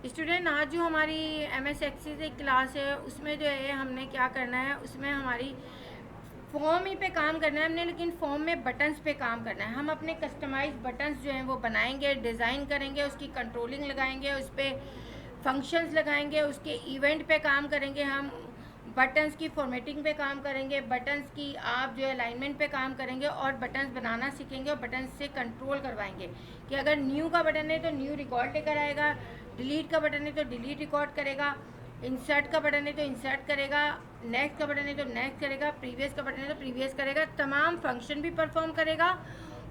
Student, आज जो हमारी MS एक्सेस एक क्लास है उसमें जो है हमने क्या करना है, उसमें हमारी फॉर्म ही पे काम करना है हमने, लेकिन फॉर्म में बटन्स पे काम करना है। हम अपने कस्टमाइज बटन्स जो हैं वो बनाएंगे, डिज़ाइन करेंगे, उसकी कंट्रोलिंग लगाएंगे, उस पर फंक्शंस लगाएंगे, उसके इवेंट पे काम करेंगे, हम बटन्स की फॉर्मेटिंग पे काम करेंगे, बटन्स की आप जो है अलाइनमेंट पे काम करेंगे और बटन्स बनाना सीखेंगे और बटन्स से कंट्रोल करवाएंगे कि अगर न्यू का बटन है तो न्यू रिकॉर्ड लेकर आएगा, डिलीट का बटन है तो डिलीट रिकॉर्ड करेगा, इंसर्ट का बटन है तो इंसर्ट करेगा, नेक्स्ट का बटन है तो नेक्स्ट करेगा, प्रीवियस का बटन है तो प्रीवियस करेगा, तमाम फंक्शन भी परफॉर्म करेगा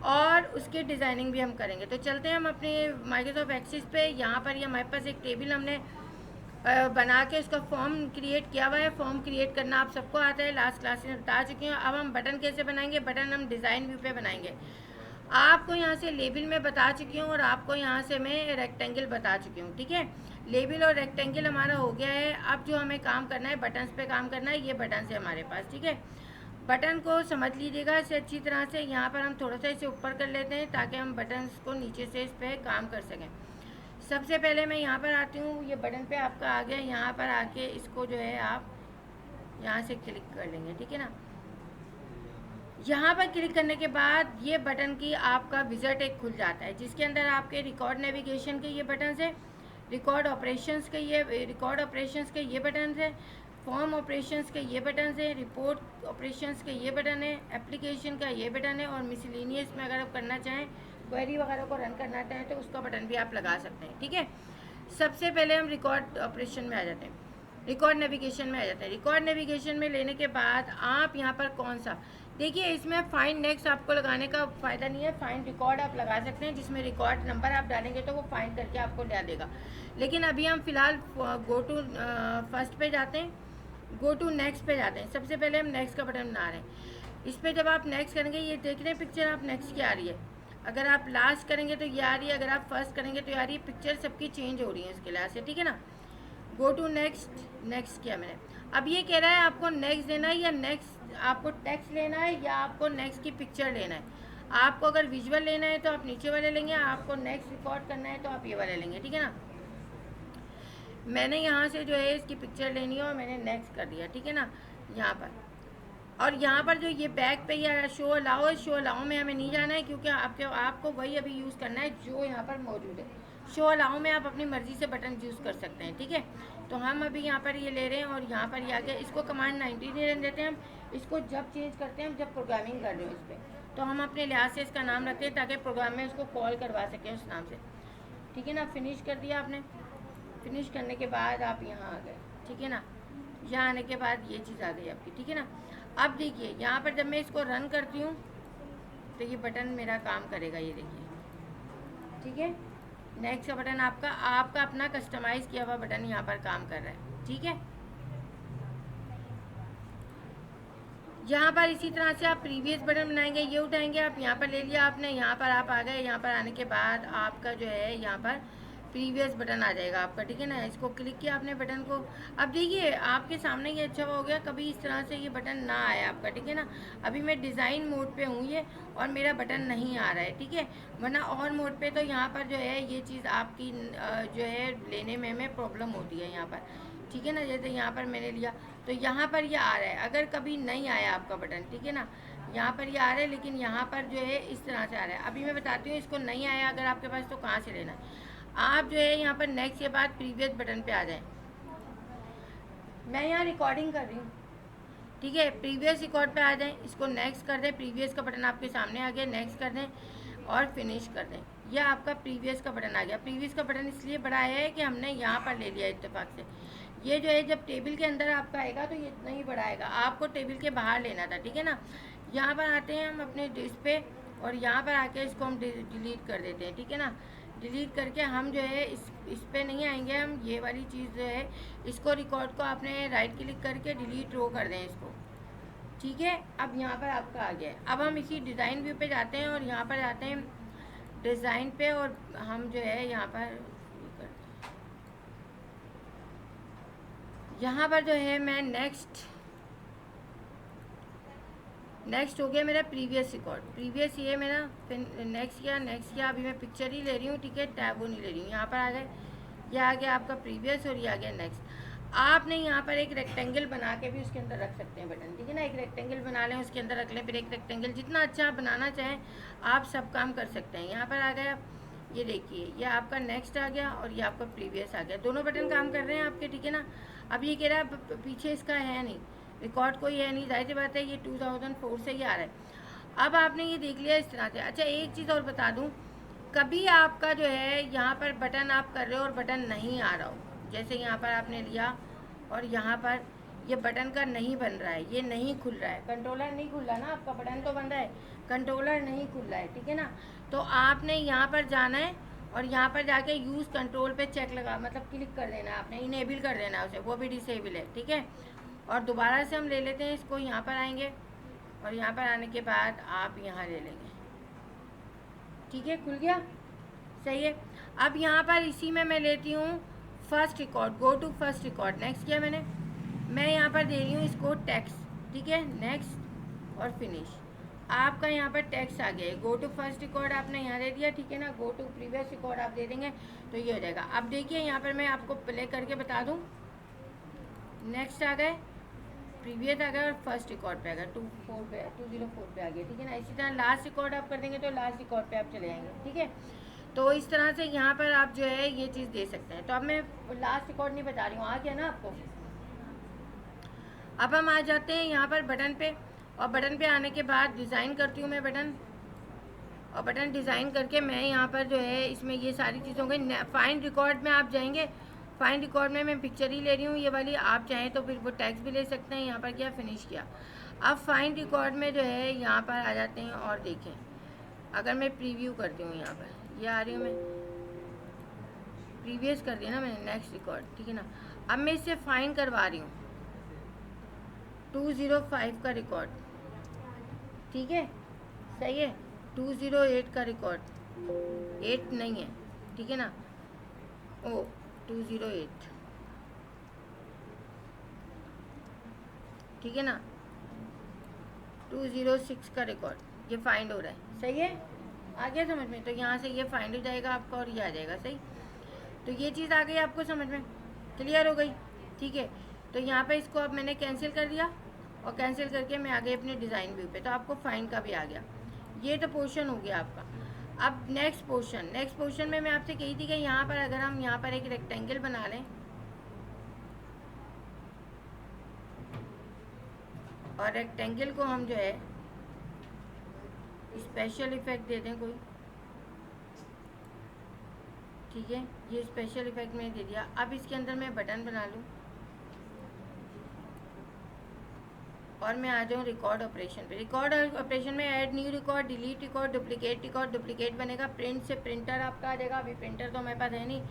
और उसकी डिज़ाइनिंग भी हम करेंगे। तो चलते हैं हम अपने माइक्रोसॉफ्ट एक्सेस पे। यहाँ पर ये हमारे पास एक टेबल हमने बना के उसका फॉर्म क्रिएट किया हुआ है। फॉर्म क्रिएट करना आप सबको आता है, लास्ट क्लास में बता चुकी हूँ। अब हम बटन कैसे बनाएंगे, बटन हम डिज़ाइन व्यू पे बनाएंगे। आपको यहाँ से लेबल में बता चुकी हूँ और आपको यहाँ से मैं रेक्टेंगल बता चुकी हूँ, ठीक है। लेबल और रेक्टेंगल हमारा हो गया है। अब जो हमें काम करना है, बटन्स पे काम करना है। ये बटन है हमारे पास, ठीक है। बटन को समझ लीजिएगा इसे अच्छी तरह से। यहाँ पर हम थोड़ा सा इसे ऊपर कर लेते हैं ताकि हम बटन्स को नीचे से इस पर काम कर सकें। सबसे पहले मैं यहाँ पर आती हूँ, ये बटन पे आपका आ गया। यहाँ पर आके इसको जो है आप यहाँ से क्लिक कर लेंगे, ठीक है ना। यहाँ पर क्लिक करने के बाद ये बटन की आपका विज़िट एक खुल जाता है, जिसके अंदर आपके रिकॉर्ड नेविगेशन के ये बटन है, रिकॉर्ड ऑपरेशंस के ये बटन है, फॉर्म ऑपरेशंस के ये बटन है, रिपोर्ट ऑपरेशंस के ये बटन है, एप्लीकेशन का ये बटन है, और मिसलिनियस में अगर आप करना चाहें, क्वेरी वगैरह को रन करना चाहें तो उसका बटन भी आप लगा सकते हैं, ठीक है। सबसे पहले हम रिकॉर्ड ऑपरेशन में आ जाते हैं, रिकॉर्ड नेविगेशन में आ जाते हैं। रिकॉर्ड नेविगेशन में लेने के बाद आप यहाँ पर कौन सा, देखिए इसमें फाइंड नेक्स्ट आपको लगाने का फ़ायदा नहीं है। फाइंड रिकॉर्ड आप लगा सकते हैं, जिसमें रिकॉर्ड नंबर आप डालेंगे तो वो फाइंड करके आपको ला देगा। लेकिन अभी हम फ़िलहाल गो टू फर्स्ट पे जाते हैं, गो टू नेक्स्ट पे जाते हैं। सबसे पहले हम नेक्स्ट का बटन बना रहे हैं। इस पर जब आप नेक्स्ट करेंगे, ये देख रहे हैं पिक्चर आप नेक्स्ट की आ रही है। अगर आप लास्ट करेंगे तो ये आ रही है, अगर आप फर्स्ट करेंगे तो ये आ रही है। पिक्चर सबकी चेंज हो रही है इसके लिहाज से, ठीक है ना। गो टू नेक्स्ट, नेक्स्ट किया मैंने। अब ये कह रहा है आपको नेक्स्ट देना है या नेक्स्ट आपको टेक्स्ट लेना है या आपको नेक्स्ट की पिक्चर लेना है। आपको अगर विजुअल लेना है तो आप नीचे वाले लेंगे, आपको नेक्स्ट रिकॉर्ड करना है तो आप ये वाले लेंगे, ठीक है ना। मैंने यहाँ से जो है इसकी पिक्चर लेनी है और मैंने नेक्स्ट कर दिया, ठीक है ना, यहाँ पर। और यहाँ पर जो ये बैक पे या शो अलाउ है, शो अलाउ में हमें नहीं जाना है, क्योंकि आपको वही अभी यूज़ करना है जो यहाँ पर मौजूद है। शो अलाउ में आप अपनी मर्ज़ी से बटन यूज़ कर सकते हैं, ठीक है। तो हम अभी यहाँ पर ये ले रहे हैं और यहाँ पर ये आ गया। इसको कमांड 90 दे देते हैं हम। इसको जब चेंज करते हैं हम, जब प्रोग्रामिंग कर रहे हो इस पर, तो हम अपने लिहाज से इसका नाम रखते हैं ताकि प्रोग्राम में उसको कॉल करवा सकें उस नाम से, ठीक है ना। फिनिश कर दिया आपने। फिनिश करने के बाद आप यहाँ आ गए, ठीक है ना। यहाँ आने के बाद ये चीज़ आ गई आपकी, ठीक है ना। अब देखिए यहाँ पर जब मैं इसको रन करती हूँ तो ये बटन मेरा काम करेगा, ये देखिए, ठीक है। नेक्स्ट का बटन आपका अपना कस्टमाइज़ किया हुआ बटन यहाँ पर काम कर रहा है, ठीक है। यहाँ पर इसी तरह से आप प्रीवियस बटन बनाएंगे। ये उठाएंगे आप, यहाँ पर ले लिया आपने, यहाँ पर आप आ गए। यहाँ पर आने के बाद आपका जो है यहाँ पर प्रीवियस बटन आ जाएगा आपका, ठीक है ना। इसको क्लिक किया आपने बटन को। अब देखिए आपके सामने ये अच्छा हो गया, कभी इस तरह से ये बटन ना आया आपका, ठीक है ना। अभी मैं डिज़ाइन मोड पे हूँ ये, और मेरा बटन नहीं आ रहा है, ठीक है। वरना और मोड पे तो यहाँ पर जो है ये चीज़ आपकी जो है लेने में हमें प्रॉब्लम होती है यहाँ पर, ठीक है ना। जैसे यहाँ पर मैंने लिया तो यहाँ पर ये आ रहा है। अगर कभी नहीं आया आपका बटन, ठीक है ना, यहाँ पर ये आ रहा है, लेकिन यहाँ पर जो है इस तरह से आ रहा है। अभी मैं बताती हूँ इसको नहीं आया अगर आपके पास तो कहाँ से लेना है। आप जो है यहाँ पर नेक्स्ट के बाद प्रीवियस बटन पे आ जाएं। मैं यहाँ रिकॉर्डिंग कर रही हूँ, ठीक है। प्रीवियस रिकॉर्ड पे आ जाएं, इसको नेक्स्ट कर दें। प्रीवियस का बटन आपके सामने आ गया, नेक्स्ट कर दें और फिनिश कर दें। यह आपका प्रीवियस का बटन आ गया। प्रीवियस का बटन इसलिए बढ़ाया है कि हमने यहाँ पर ले लिया इत्तेफाक से। ये जो है जब टेबल के अंदर आपका आएगा तो ये इतना ही बढ़ाएगा, आपको टेबल के बाहर लेना था, ठीक है ना। यहाँ पर आते हैं हम अपने डिस्क पे और यहाँ पर आके इसको हम डिलीट कर देते हैं, ठीक है ना। डिलीट करके हम जो है इस पे नहीं आएंगे, हम ये वाली चीज़ जो है इसको रिकॉर्ड को आपने राइट क्लिक करके डिलीट रो कर दें इसको, ठीक है। अब यहाँ पर आपका आ गया है। अब हम इसी डिज़ाइन व्यू पे जाते हैं और यहाँ पर जाते हैं डिज़ाइन पे और हम जो है यहाँ पर जो है मैं नेक्स्ट हो गया मेरा प्रीवियस रिकॉर्ड। प्रीवियस ये मेरा, फिर नेक्स्ट किया। अभी मैं पिक्चर ही ले रही हूँ, ठीक है, टैब वो नहीं ले रही हूँ। यहाँ पर आ गए, ये आ गया आपका प्रीवियस और ये आ गया नेक्स्ट। आपने यहाँ पर एक रेक्टेंगल बना के भी उसके अंदर रख सकते हैं बटन, ठीक है ना। एक रेक्टेंगल बना लें, उसके अंदर रख लें, फिर एक रेक्टेंगल जितना अच्छा आप बनाना चाहें आप सब काम कर सकते हैं। यहाँ पर आ गया, ये देखिए ये आपका नेक्स्ट आ गया और ये आपका प्रीवियस आ गया, दोनों बटन काम कर रहे हैं आपके, ठीक है ना। अब ये कह रहा है पीछे इसका है नहीं, रिकॉर्ड कोई है नहीं, जाहिर सी बात है ये 2004 से ही आ रहा है। अब आपने ये देख लिया इस तरह से। अच्छा एक चीज़ और बता दूँ, कभी आपका जो है यहाँ पर बटन आप कर रहे हो और बटन नहीं आ रहा हो, जैसे यहाँ पर आपने लिया और यहाँ पर ये बटन का नहीं बन रहा है, ये नहीं खुल रहा है, कंट्रोलर नहीं खुल रहा ना आपका, बटन तो बन रहा है, कंट्रोलर नहीं खुल रहा है, ठीक है ना। तो आपने यहाँ पर जाना है और यहाँ पर जाके यूज़ कंट्रोल पे चेक लगा, मतलब क्लिक कर देना है, आपने इनेबल कर देना है उसे, वो भी डिसेबल है, ठीक है। और दोबारा से हम ले लेते हैं इसको, यहाँ पर आएंगे और यहाँ पर आने के बाद आप यहाँ ले लेंगे, ठीक है, खुल गया, सही है। अब यहाँ पर इसी में मैं लेती हूँ first record, go to first record, next किया मैंने, मैं यहाँ पर दे रही हूँ इसको टेक्स्ट, ठीक है, नेक्स्ट और फिनिश। आपका यहाँ पर टेक्स्ट आ गया है, गो टू फर्स्ट रिकॉर्ड आपने यहाँ दे दिया, ठीक है ना, गो टू प्रीवियस रिकॉर्ड आप दे देंगे तो ये हो जाएगा। अब देखिए यहाँ पर मैं आपको प्ले करके बता दूँ, नेक्स्ट आ गए, प्रीवियस आ गया और फर्स्ट रिकॉर्ड पे आ गया, 204 पे आ गया, ठीक है ना। इसी तरह लास्ट रिकॉर्ड आप कर देंगे तो लास्ट रिकॉर्ड पे आप चले जाएंगे, ठीक है। तो इस तरह से यहाँ पर आप जो है ये चीज़ दे सकते हैं। तो अब मैं लास्ट रिकॉर्ड नहीं बता रही हूँ, आ गया ना आपको। अब हम आ जाते हैं यहाँ पर बटन पे, और बटन पे आने के बाद डिज़ाइन करती हूँ मैं बटन, और बटन डिज़ाइन करके मैं यहाँ पर जो है इसमें ये सारी चीज़ों के फाइंड रिकॉर्ड में आप जाएंगे, फाइंड रिकॉर्ड में मैं पिक्चर ही ले रही हूँ ये वाली, आप चाहें तो फिर वो टैक्स भी ले सकते हैं। यहाँ पर क्या फिनिश किया, अब फाइंड रिकॉर्ड में जो है यहाँ पर आ जाते हैं और देखें, अगर मैं प्रीव्यू करती हूँ यहाँ पर ये आ रही हूँ मैं, प्रीवियस कर दिया ना मैंने, नेक्स्ट रिकॉर्ड, ठीक है ना। अब मैं इससे फाइंड करवा रही हूँ 205 का रिकॉर्ड, ठीक है, सही है, 208 का रिकॉर्ड, 8 नहीं है, ठीक है ना, ओ 208, ठीक है ना, 206 का रिकॉर्ड ये फाइंड हो रहा है, सही है, आ गया समझ में। तो यहाँ से ये फाइंड हो जाएगा आपका और ये आ जाएगा, सही। तो ये चीज़ आ गई आपको समझ में, क्लियर हो गई, ठीक है। तो यहाँ पे इसको अब मैंने कैंसिल कर दिया और कैंसिल करके मैं आ गई अपने डिज़ाइन व्यू पे, तो आपको फाइंड का भी आ गया। ये तो पोर्शन हो गया आपका। अब नेक्स्ट पोर्शन में मैं आपसे कही थी कि यहाँ पर अगर हम यहाँ पर एक रेक्टेंगल बना लें और रेक्टेंगल को हम जो है स्पेशल इफेक्ट दे दें कोई, ठीक है, ये स्पेशल इफेक्ट मैंने दे दिया। अब इसके अंदर मैं बटन बना लूँ और मैं आ जाऊँ रिकॉर्ड ऑपरेशन पे। रिकॉर्ड ऑपरेशन में add new record, delete record, duplicate बनेगा, प्रिंट से प्रिंटर आपका आ जाएगा, अभी प्रिंटर तो हमारे पास है नहीं,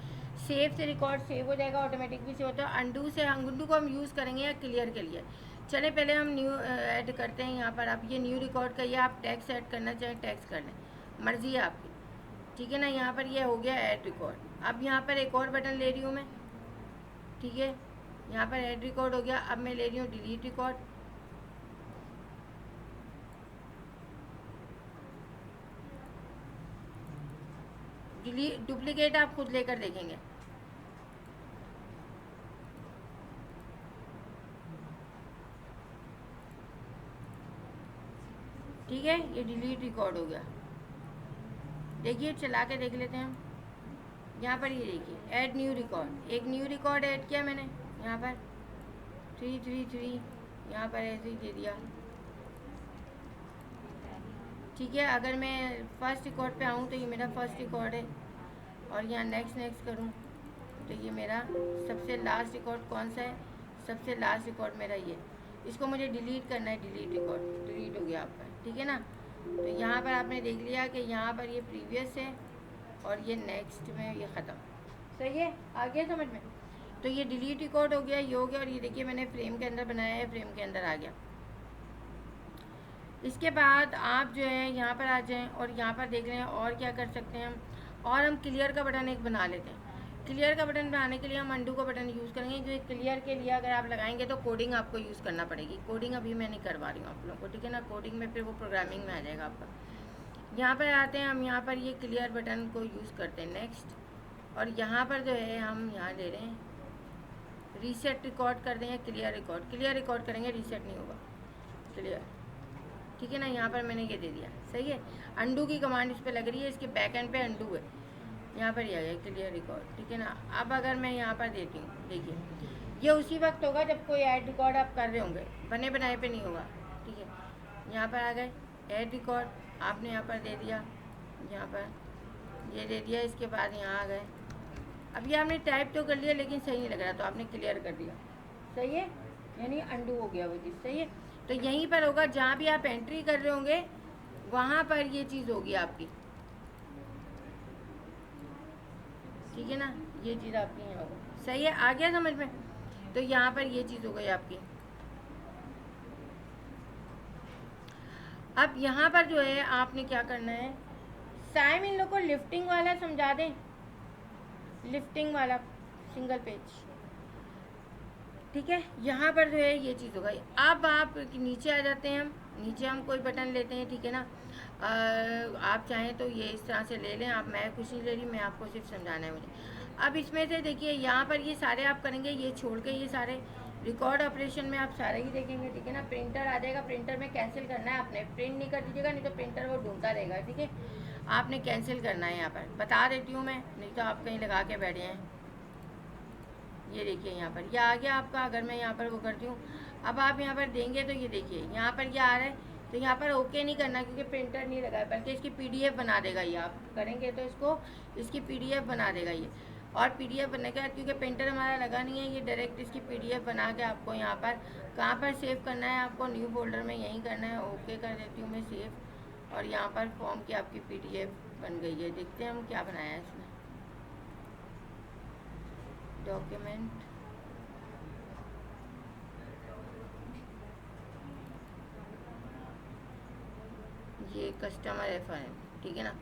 सेव से रिकॉर्ड सेव हो जाएगा, ऑटोमेटिक भी सेव होता है, अंडू से, अंडू को हम यूज़ करेंगे या क्लियर के लिए। चले पहले हम न्यू ऐड करते हैं यहाँ पर। आप ये न्यू रिकॉर्ड का ये आप टैक्स ऐड करना चाहें टैक्स कर लें, मर्जी है आपकी, ठीक है ना। यहाँ पर ये हो गया ऐड रिकॉर्ड। अब यहाँ पर एक और बटन ले रही हूँ मैं, ठीक है, यहाँ पर ऐड रिकॉर्ड हो गया। अब मैं ले रही हूँ डिलीट रिकॉर्ड, डुप्लीकेट आप खुद लेकर देखेंगे, ठीक है, ये डिलीट रिकॉर्ड हो गया। देखिए चला के देख लेते हैं हम, यहाँ पर ये देखिए ऐड न्यू रिकॉर्ड, एक न्यू रिकॉर्ड ऐड किया मैंने यहाँ पर 333, यहाँ पर ऐसे ही दे दिया, ठीक है। अगर मैं फर्स्ट रिकॉर्ड पे आऊँ तो ये मेरा फर्स्ट रिकॉर्ड है, और यहाँ नेक्स्ट करूँ तो ये मेरा सबसे लास्ट रिकॉर्ड कौन सा है, सबसे लास्ट रिकॉर्ड मेरा ये, इसको मुझे डिलीट करना है, डिलीट रिकॉर्ड, डिलीट हो गया आपका, ठीक है ना। तो यहाँ पर आपने देख लिया कि यहाँ पर ये प्रीवियस है और ये नेक्स्ट में ये ख़त्म, सही है, आ गया समझ में। तो ये डिलीट रिकॉर्ड हो गया, ये हो गया, और ये देखिए मैंने फ्रेम के अंदर बनाया है, फ्रेम के अंदर आ गया। इसके बाद आप जो है यहाँ पर आ जाएं और यहाँ पर देख लें और क्या कर सकते हैं हम, और हम क्लियर का बटन एक बना लेते हैं। क्लियर का बटन बनाने के लिए हम अंडू का बटन यूज़ करेंगे, जो क्लियर के लिए अगर आप लगाएंगे तो कोडिंग आपको यूज़ करना पड़ेगी। कोडिंग अभी मैं नहीं करवा रही हूँ आप लोगों को, ठीक है ना, कोडिंग में फिर वो प्रोग्रामिंग में आ जाएगा आपका। यहाँ पर आते हैं हम, यहाँ पर ये क्लियर बटन को यूज़ करते हैं, नेक्स्ट, और यहाँ पर जो है हम यहाँ दे रहे हैं रीसेट रिकॉर्ड कर देंगे, क्लियर रिकॉर्ड करेंगे, रीसेट नहीं होगा, क्लियर। ठीक है ना, यहाँ पर मैंने ये दे दिया, सही है। अंडू की कमांड इस पर लग रही है, इसके बैक एंड पे अंडू है, यहाँ पर ही आ गया क्लियर रिकॉर्ड। ठीक है ना, अब अगर मैं यहाँ पर देती हूँ, देखिए ये उसी वक्त होगा जब कोई ऐड रिकॉर्ड आप कर रहे होंगे, बने बनाए पे नहीं होगा। ठीक है, यहाँ पर आ गए ऐड रिकॉर्ड, आपने यहाँ पर दे दिया, यहाँ पर ये दे दिया, इसके बाद यहाँ आ गए। अब ये आपने टाइप तो कर लिया लेकिन सही नहीं लग रहा, तो आपने क्लियर कर दिया, सही है, यानी अंडू हो गया वो चीज़, सही है। तो यहीं पर होगा जहाँ भी आप एंट्री कर रहे होंगे वहाँ पर ये चीज़ होगी आपकी। ठीक है ना, ये चीज़ आपकी यहाँ होगी, सही है, आ गया समझ में। तो यहाँ पर ये चीज़ हो गई आपकी। अब यहाँ पर जो है आपने क्या करना है, साइम इन लोग को लिफ्टिंग वाला समझा दें, लिफ्टिंग वाला सिंगल पेज। ठीक है, यहाँ पर जो है ये चीज़ हो गई। अब आप नीचे आ जाते हैं, हम नीचे हम कोई बटन लेते हैं, ठीक है ना। आप चाहें तो ये इस तरह से ले लें, आप, मैं कुछ नहीं ले रही, मैं आपको सिर्फ समझाना है मुझे। अब इसमें से देखिए यहाँ पर ये सारे आप करेंगे, ये छोड़ के ये सारे रिकॉर्ड ऑपरेशन में आप सारे ही देखेंगे। ठीक है ना, प्रिंटर आ जाएगा, प्रिंटर में कैंसिल करना है आपने, प्रिंट नहीं कर दीजिएगा, नहीं तो प्रिंटर वो ढूंढता रहेगा। ठीक है, आपने कैंसिल करना है, यहाँ पर बता देती हूँ मैं, नहीं तो आप कहीं लगा के बैठे हैं। ये देखिए यहाँ पर ये आ गया आपका, अगर मैं यहाँ पर वो करती हूँ, अब आप यहाँ पर देंगे तो ये देखिए यहाँ पर क्या आ रहा है, तो यहाँ पर ओके नहीं करना क्योंकि प्रिंटर नहीं लगा है, बल्कि इसकी पीडीएफ बना देगा ये, आप करेंगे तो इसको इसकी पीडीएफ बना देगा ये। और पीडीएफ बनने के बाद क्योंकि प्रिंटर हमारा लगा नहीं है, ये डायरेक्ट इसकी पीडीएफ बना के आपको यहाँ पर कहाँ पर सेव करना है, आपको न्यू फोल्डर में यहीं करना है। ओके कर देती हूँ मैं सेव, और यहाँ पर फॉर्म की आपकी पीडीएफ बन गई है। देखते हैं हम क्या बनाया है इसमें, डॉक्यूमेंट, ये कस्टमर रेफरेंस। ठीक है ना,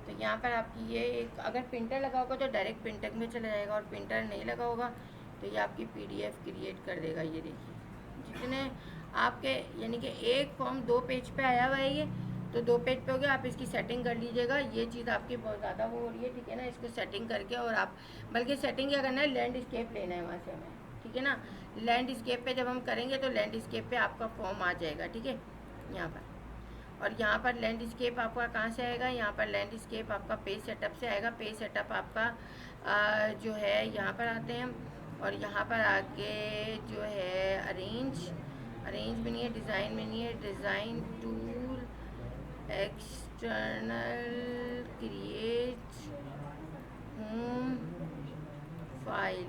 तो यहाँ पर आपकी ये एक, अगर प्रिंटर लगा होगा तो डायरेक्ट प्रिंटर में चला जाएगा, और प्रिंटर नहीं लगा होगा तो ये आपकी पीडीएफ क्रिएट कर देगा। ये देखिए जितने आपके, यानी कि एक फॉर्म 2 पेज पे आया हुआ है, ये तो 2 पेज पे हो गया। आप इसकी सेटिंग कर लीजिएगा, ये चीज़ आपकी बहुत ज़्यादा वो हो रही है। ठीक है ना, इसको सेटिंग करके, और आप बल्कि सेटिंग क्या करना है, लैंडस्केप लेना है वहाँ से हमें। ठीक है ना, लैंडस्केप पे जब हम करेंगे तो लैंडस्केप पे आपका फॉर्म आ जाएगा। ठीक है, यहाँ पर, और यहाँ पर लैंडस्केप आपका कहाँ से आएगा, यहाँ पर लैंडस्केप आपका पेज सेटअप से आएगा। पेज सेटअप आपका जो है यहाँ पर आते हैं हम, और यहाँ पर आके जो है अरेंज में नहीं है, डिज़ाइन में नहीं है, design tool, external, create, home, file,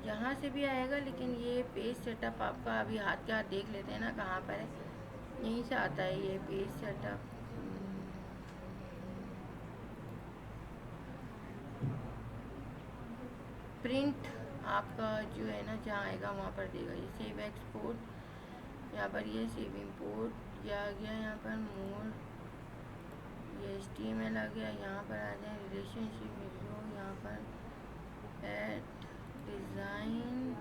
यहाँ से भी आएगा। लेकिन ये पेज सेटअप आपका अभी हाथ के हाथ देख लेते हैं ना कहाँ पर है, यहीं से आता है ये पेज सेटअप। प्रिंट आपका जो है ना जहाँ आएगा वहाँ पर देगा ये, सेव एक्सपोर्ट, यहाँ पर ये सेव इंपोर्ट, ये आ गया यहाँ पर मोर, ये HTML आ गया, यहाँ पर आ जाए रिलेशनशिप वीडियो, यहाँ पर add design,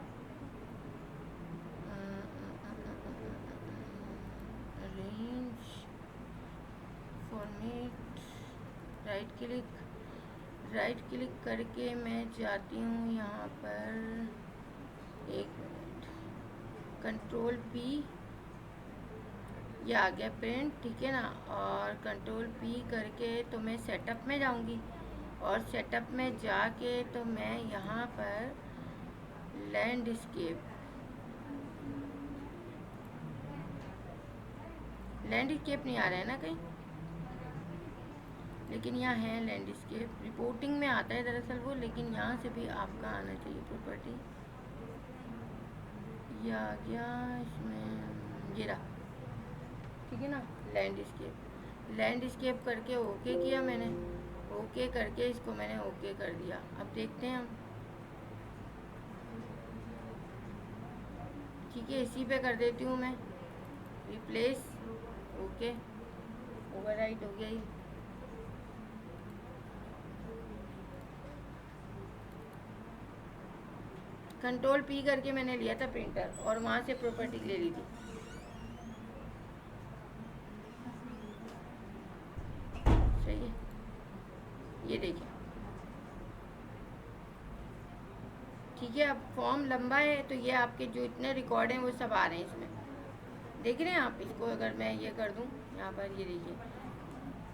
range, format, right click करके मैं जाती हूँ यहाँ पर, एक मिनट, कंट्रोल P, ये आ गया प्रिंट। ठीक है ना, और कंट्रोल P करके तो मैं सेटअप में जाऊँगी, और सेटअप में जाके तो मैं यहाँ पर लैंडस्केप नहीं आ रहा है ना कहीं, लेकिन यहाँ है लैंडस्केप, रिपोर्टिंग में आता है दरअसल वो, लेकिन यहाँ से भी आपका आना चाहिए प्रॉपर्टी। ये आ गया इसमें, ये रहा। ठीक है ना, लैंडस्केप करके ओके किया मैंने, ओके करके इसको मैंने ओके कर दिया। अब देखते हैं हम, ठीक है, इसी पे कर देती हूँ मैं रिप्लेस, ओके, ओवरराइट हो गया ये। कंट्रोल P करके मैंने लिया था प्रिंटर, और वहाँ से प्रॉपर्टी ले ली थी। सही है, ये देखिए ठीक है। अब फॉर्म लंबा है तो ये आपके जो इतने रिकॉर्ड हैं वो सब आ रहे हैं इसमें, देख रहे हैं आप इसको। अगर मैं ये कर दूँ यहाँ पर, ये देखिए,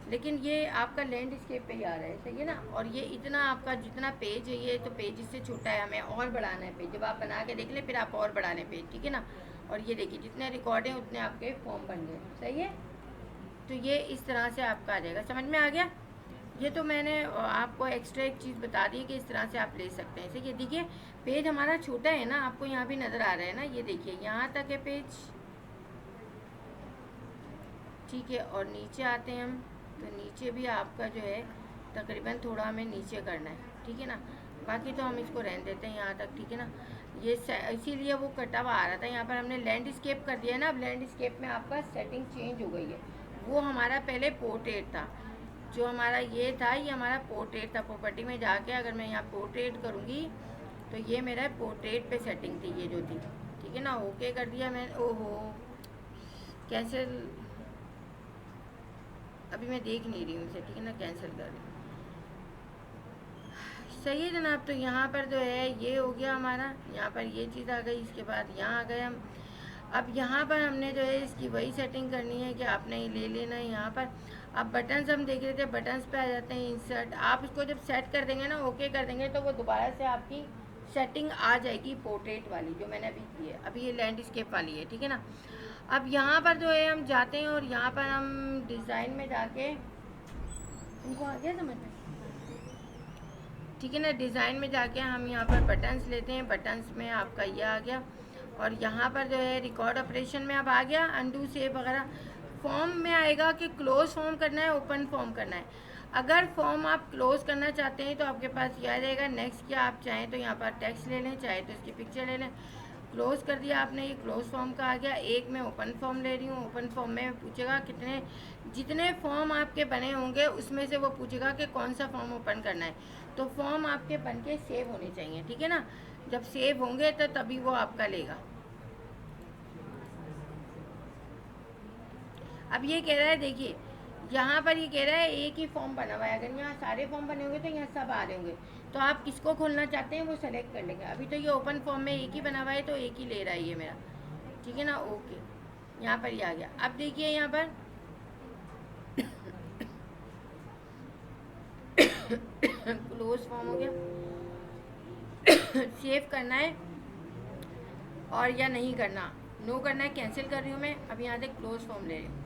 लेकिन ये आपका लैंडस्केप पे ही आ रहा है, सही है ना। और ये इतना आपका जितना पेज है, ये तो पेज इससे छोटा है, हमें और बढ़ाना है पेज। जब आप बना के देख लें फिर आप और बढ़ा लें पेज, ठीक है ना। और ये देखिए जितने रिकॉर्ड हैं उतने आपके फॉर्म बन गए, सही है। तो ये इस तरह से आपका आ जाएगा, समझ में आ गया। ये तो मैंने आपको एक्स्ट्रा एक चीज़ बता दी कि इस तरह से आप ले सकते हैं। ये देखिए पेज हमारा छोटा है ना, आपको यहाँ भी नज़र आ रहा है ना, ये देखिए यहाँ तक है पेज, ठीक है। और नीचे आते हैं हम, तो नीचे भी आपका जो है तकरीबन थोड़ा हमें नीचे करना है, ठीक है ना। बाकी तो हम इसको रहने देते हैं यहाँ तक, ठीक है ना। ये इसीलिए वो कटा हुआ आ रहा था, यहाँ पर हमने लैंडस्केप कर दिया है ना। अब लैंडस्केप में आपका सेटिंग चेंज हो गई है। वो हमारा पहले पोर्ट्रेट था, जो हमारा ये था, ये हमारा पोर्ट्रेट था। प्रॉपर्टी में जाके अगर मैं यहाँ पोर्ट्रेट करूँगी तो ये मेरा पोर्ट्रेट पे सेटिंग थी, ये जो थी, ठीक है ना। ओके कर दिया मैंने, ओहो कैंसिल, अभी मैं देख नहीं रही हूँ इसे, ठीक है ना, कैंसिल कर रही हूँ। सही है जनाब। तो यहाँ पर जो है ये हो गया हमारा, यहाँ पर ये चीज़ आ गई। इसके बाद यहाँ आ गए हम। अब यहाँ पर हमने जो है इसकी वही सेटिंग करनी है कि आपने ये ले लेना है यहाँ पर। अब बटन्स हम देख रहे थे, बटन्स पे आ जाते हैं इंसर्ट। आप इसको जब सेट कर देंगे ना, ओके कर देंगे, तो वो दोबारा से आपकी सेटिंग आ जाएगी पोर्ट्रेट वाली, जो मैंने अभी की है। अभी ये लैंडस्केप वाली है, ठीक है ना। अब यहाँ पर जो है हम जाते हैं और यहाँ पर हम डिज़ाइन में जाके, उनको आ गया समझ में, ठीक है ना। डिज़ाइन में जाके हम यहाँ पर बटन्स लेते हैं। बटन्स में आपका ये आ गया, और यहाँ पर जो है रिकॉर्ड ऑपरेशन में अब आ गया अनडू सेव वगैरह। फॉर्म में आएगा कि क्लोज फॉर्म करना है, ओपन फॉर्म करना है। अगर फॉर्म आप क्लोज करना चाहते हैं तो आपके पास ये आ जाएगा नेक्स्ट किया। आप चाहें तो यहाँ पर टेक्स्ट ले लें, चाहे तो इसकी पिक्चर ले लें। क्लोज़ कर दिया आपने, ये क्लोज फॉर्म का आ गया। एक मैं ओपन फॉर्म ले रही हूँ। ओपन फॉर्म में पूछेगा कितने, जितने फॉर्म आपके बने होंगे उसमें से वो पूछेगा कि कौन सा फॉर्म ओपन करना है। तो फॉर्म आपके बन के सेव होने चाहिए, ठीक है ना। जब सेव होंगे तो तभी वो आपका लेगा। अब ये कह रहा है, देखिए यहाँ पर ये कह रहा है एक ही फॉर्म बना हुआ है। अगर यहाँ सारे फॉर्म बने होंगे तो यहाँ सब आ रहे होंगे, तो आप किसको खोलना चाहते हैं वो सेलेक्ट कर लेंगे। अभी तो ये ओपन फॉर्म में एक ही बना हुआ है, तो एक ही ले रहा है ये मेरा, ठीक है ना। ओके, यहाँ पर ये आ गया। अब देखिए यहाँ पर क्लोज फॉर्म हो गया। सेव करना है और या नहीं करना, नो करना है, कैंसिल कर रही हूँ मैं। अब यहाँ से क्लोज फॉर्म ले रही हूँ,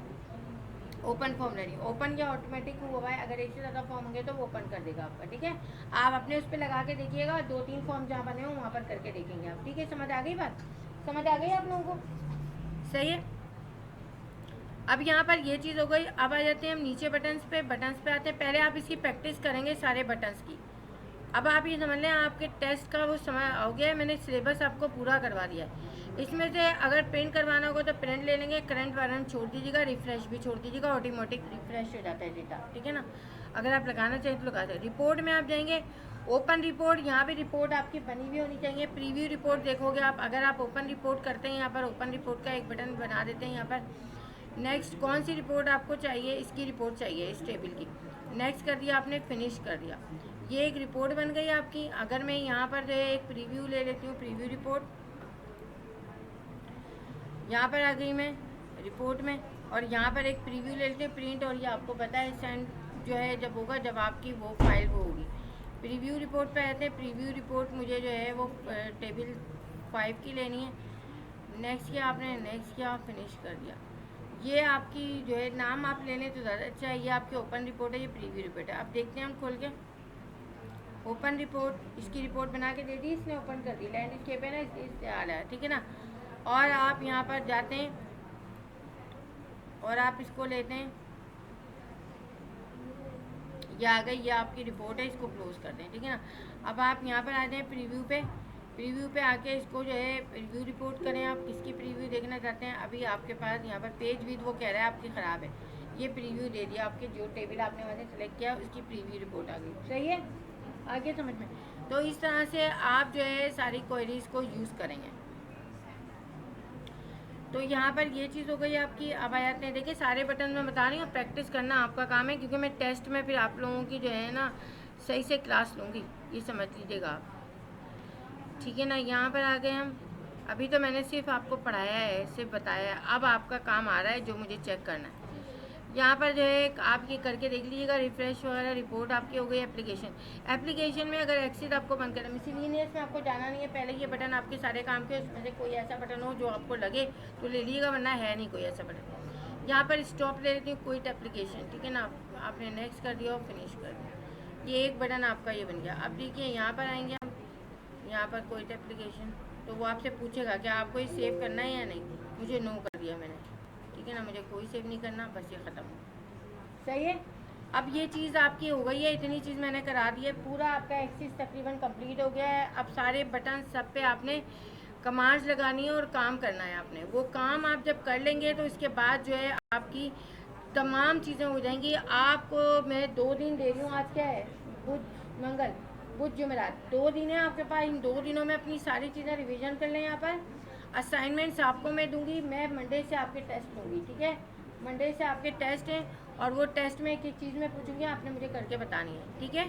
ओपन फॉर्म ले रही हूँ। ओपन क्या ऑटोमेटिक हुआ है, अगर एक से ज़्यादा फॉर्म होंगे तो वो ओपन कर देगा आपका, ठीक है। आप अपने उस पर लगा के देखिएगा, 2-3 फॉर्म जहाँ बने हो वहाँ पर करके देखेंगे आप, ठीक है। समझ आ गई बात, समझ आ गई आप लोगों को, सही है। अब यहाँ पर ये चीज़ हो गई। अब आ जाते हैं हम नीचे बटन्स पे। बटन्स पे आते हैं, पहले आप इसकी प्रैक्टिस करेंगे सारे बटन्स की। अब आप ये समझ लें आपके टेस्ट का वो समय हो गया है, मैंने सिलेबस आपको पूरा करवा दिया है। इसमें से अगर प्रिंट करवाना होगा तो प्रिंट ले लेंगे, करंट वारंट छोड़ दीजिएगा, रिफ्रेश भी छोड़ दीजिएगा, ऑटोमेटिक रिफ्रेश हो जाता है डेटा, ठीक है ना। अगर आप लगाना चाहें तो लगा सकते। रिपोर्ट में आप जाएंगे, ओपन रिपोर्ट, यहाँ पे रिपोर्ट आपकी बनी हुई होनी चाहिए। प्रीव्यू रिपोर्ट देखोगे आप, अगर आप ओपन रिपोर्ट करते हैं यहाँ पर ओपन रिपोर्ट का एक बटन बना देते हैं यहाँ पर। नेक्स्ट कौन सी रिपोर्ट आपको चाहिए, इसकी रिपोर्ट चाहिए इस टेबल की, नेक्स्ट कर दिया आपने, फिनिश कर दिया। ये एक रिपोर्ट बन गई आपकी। अगर मैं यहाँ पर जो है एक प्रीव्यू ले लेती हूँ, प्रीव्यू रिपोर्ट यहाँ पर आ गई मैं रिपोर्ट में, और यहाँ पर एक प्रीव्यू ले लेते हैं प्रिंट। और ये आपको पता है सेंड जो है जब होगा, जब आपकी वो फाइल वो होगी। प्रीव्यू रिपोर्ट पे आते हैं। प्रीव्यू रिपोर्ट मुझे जो है वो टेबल 5 की लेनी है। नेक्स्ट किया आपने, नेक्स्ट किया, फिनिश कर दिया। ये आपकी जो है नाम आप ले लें तो ज़्यादा अच्छा है। ये आपकी ओपन रिपोर्ट है, ये प्रीव्यू रिपोर्ट है। अब देखते हैं हम खोल के ओपन रिपोर्ट, इसकी रिपोर्ट बना के दे दी इसने, ओपन कर दी। लैंडस्केप है ना, इससे आ रहा है, ठीक है ना। और आप यहाँ पर जाते हैं और आप इसको लेते हैं, ये आ गई, ये आपकी रिपोर्ट है, इसको क्लोज कर दें, ठीक है ना। अब आप यहाँ पर आ जाएँ प्रीव्यू पे। प्रीव्यू पे आके इसको जो है प्रीव्यू रिपोर्ट करें। आप किसकी प्रीव्यू देखना चाहते हैं। अभी आपके पास यहाँ पर पेज विद वो कह रहा है आपकी ख़राब है, ये प्रीव्यू दे दिया। आपके जो टेबल आपने वहाँ से सेलेक्ट किया उसकी प्रीव्यू रिपोर्ट आ गई, सही है, आगे समझ में। तो इस तरह से आप जो है सारी क्वेरीज को यूज़ करेंगे। तो यहाँ पर ये चीज़ हो गई आपकी। अब आ जाते हैं, देखिए सारे बटन मैं बता रही हूँ, प्रैक्टिस करना आपका काम है, क्योंकि मैं टेस्ट में फिर आप लोगों की जो है ना सही से क्लास लूँगी, ये समझ लीजिएगा आप, ठीक है ना। यहाँ पर आ गए हम। अभी तो मैंने सिर्फ आपको पढ़ाया है, सिर्फ बताया है। अब आपका काम आ रहा है जो मुझे चेक करना है। यहाँ पर जो है आप ये करके देख लीजिएगा, रिफ्रेश वगैरह रिपोर्ट आपकी हो गई। एप्लीकेशन में अगर एक्सिट आपको बंद करना, मिसलिनियस में आपको जाना नहीं है। पहले ये बटन आपके सारे काम के, उसमें से कोई ऐसा बटन हो जो आपको लगे तो ले लीजिएगा, वरना है नहीं कोई ऐसा बटन। यहाँ पर स्टॉप ले लेती हूँ, क्विट एप्लीकेशन, ठीक है ना। आपने नेक्स्ट कर दिया और फिनिश कर दिया, ये एक बटन आपका ये बन गया। अब देखिए यहाँ पर आएंगे हम, यहाँ पर क्विट एप्लीकेशन, तो वो आपसे पूछेगा कि आपको ये सेव करना है या नहीं। मुझे नो कर दिया मैंने, ठीक है ना। मुझे कोई सेव नहीं करना, बस ये ख़त्म हो। सही है। अब ये चीज़ आपकी हो गई है, इतनी चीज़ मैंने करा दी है। पूरा आपका एक्सिस तकरीबन कंप्लीट हो गया है। अब सारे बटन सब पे आपने कमांड्स लगानी है और काम करना है आपने। वो काम आप जब कर लेंगे तो इसके बाद जो है आपकी तमाम चीज़ें हो जाएंगी। आपको मैं 2 दिन दे रही हूँ। आज क्या है, बुध बुध जुमेरात, 2 दिन है आपके पास। इन 2 दिनों में अपनी सारी चीज़ें रिवीजन कर लें। यहाँ पर असाइनमेंट्स आपको मैं दूंगी, मैं मंडे से आपके टेस्ट लूँगी, ठीक है। मंडे से आपके टेस्ट हैं और वो टेस्ट में एक एक चीज़ मैं पूछूंगी, आपने मुझे करके बतानी है, ठीक है।